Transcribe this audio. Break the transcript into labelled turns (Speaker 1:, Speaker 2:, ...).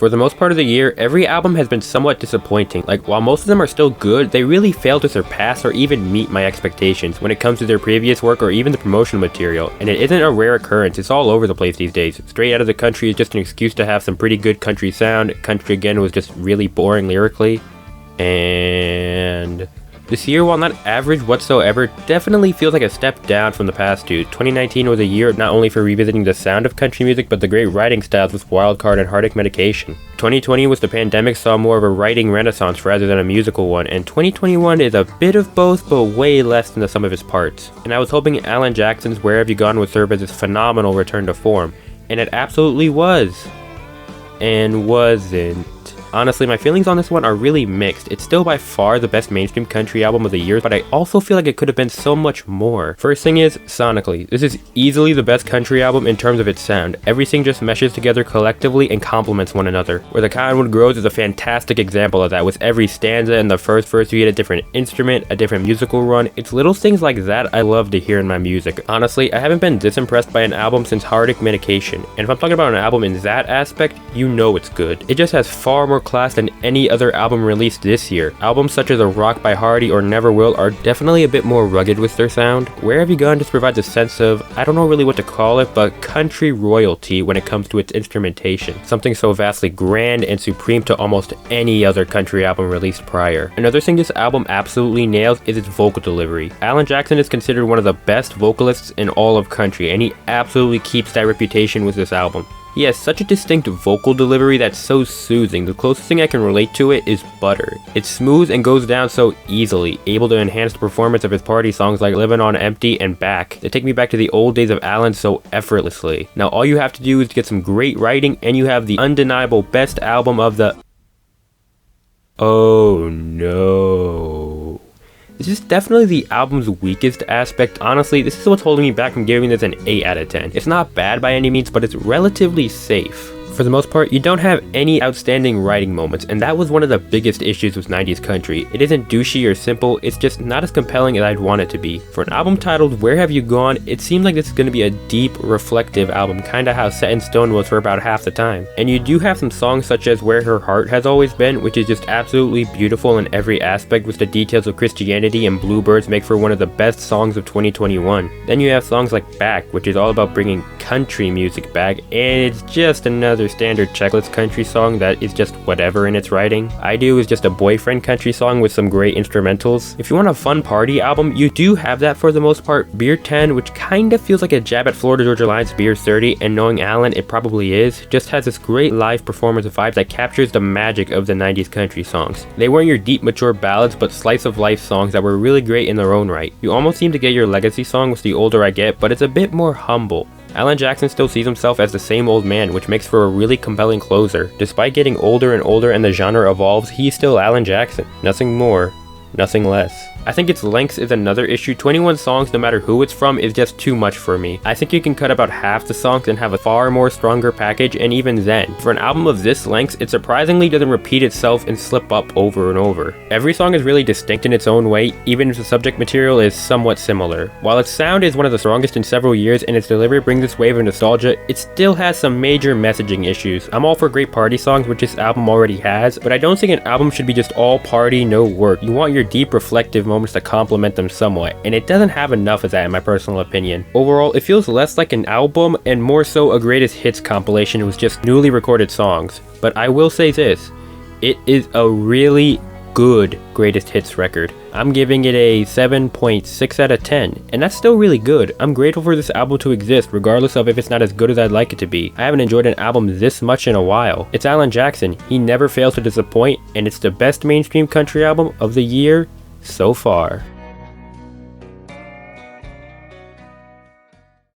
Speaker 1: For the most part of the year, every album has been somewhat disappointing. Like, while most of them are still good, they really fail to surpass or even meet my expectations when it comes to their previous work or even the promotional material. And it isn't a rare occurrence, it's all over the place these days. Straight Outta the Country is just an excuse to have some pretty good country sound. Country Again was just really boring lyrically. And this year, while not average whatsoever, definitely feels like a step down from the past two. 2019 was a year not only for revisiting the sound of country music, but the great writing styles with Wildcard and Heartache Medication. 2020 was the pandemic saw more of a writing renaissance rather than a musical one, and 2021 is a bit of both, but way less than the sum of its parts. And I was hoping Alan Jackson's Where Have You Gone would serve as this phenomenal return to form, and it absolutely was. And wasn't. Honestly, my feelings on this one are really mixed. It's still by far the best mainstream country album of the year, but I also feel like it could have been so much more. First thing is, sonically, this is easily the best country album in terms of its sound. Everything just meshes together collectively and complements one another. Where the Cottonwood Grows is a fantastic example of that, with every stanza in the first verse you get a different instrument, a different musical run. It's little things like that I love to hear in my music. Honestly, I haven't been this impressed by an album since Heartache Medication, and if I'm talking about an album in that aspect, you know it's good. It just has far more class than any other album released this year. Albums such as A Rock by Hardy or Never Will are definitely a bit more rugged with their sound. Where Have You Gone just provides a sense of, I don't know really what to call it, but country royalty when it comes to its instrumentation. Something so vastly grand and supreme to almost any other country album released prior. Another thing this album absolutely nails is its vocal delivery. Alan Jackson is considered one of the best vocalists in all of country, and he absolutely keeps that reputation with this album. He has such a distinct vocal delivery that's so soothing. The closest thing I can relate to it is Butter. It's smooth and goes down so easily, able to enhance the performance of his party songs like Livin' on Empty and Back. They take me back to the old days of Alan so effortlessly. Now all you have to do is get some great writing and you have the undeniable best album of the... Oh no. This is definitely the album's weakest aspect. Honestly, this is what's holding me back from giving this an 8 out of 10. It's not bad by any means, but it's relatively safe. For the most part, you don't have any outstanding writing moments, and that was one of the biggest issues with 90s country. It isn't douchey or simple, it's just not as compelling as I'd want it to be. For an album titled Where Have You Gone, it seems like this is going to be a deep, reflective album, kinda how Set in Stone was for about half the time. And you do have some songs such as Where Her Heart Has Always Been, which is just absolutely beautiful in every aspect, which the details of Christianity and Bluebirds make for one of the best songs of 2021. Then you have songs like Back, which is all about bringing country music back, and it's just another standard checklist country song that is just whatever in its writing. I Do is just a boyfriend country song with some great instrumentals. If you want a fun party album, you do have that for the most part. Beer 10, which kinda feels like a jab at Florida Georgia Line's Beer 30, and knowing Alan, it probably is, just has this great live performance vibe that captures the magic of the 90s country songs. They weren't your deep mature ballads, but slice of life songs that were really great in their own right. You almost seem to get your legacy song with The Older I Get, but it's a bit more humble. Alan Jackson still sees himself as the same old man, which makes for a really compelling closer. Despite getting older and older and the genre evolves, he's still Alan Jackson. Nothing more, nothing less. I think its length is another issue. 21 songs, no matter who it's from, is just too much for me. I think you can cut about half the songs and have a far more stronger package, and even then, for an album of this length, it surprisingly doesn't repeat itself and slip up over and over. Every song is really distinct in its own way, even if the subject material is somewhat similar. While its sound is one of the strongest in several years and its delivery brings this wave of nostalgia, it still has some major messaging issues. I'm all for great party songs, which this album already has, but I don't think an album should be just all party, no work. You want your deep, reflective moments to complement them somewhat, and it doesn't have enough of that in my personal opinion. Overall, it feels less like an album and more so a greatest hits compilation with just newly recorded songs. But I will say this, it is a really good greatest hits record. I'm giving it a 7.6 out of 10, and that's still really good. I'm grateful for this album to exist, regardless of if it's not as good as I'd like it to be. I haven't enjoyed an album this much in a while. It's Alan Jackson. He never fails to disappoint, and it's the best mainstream country album of the year so far.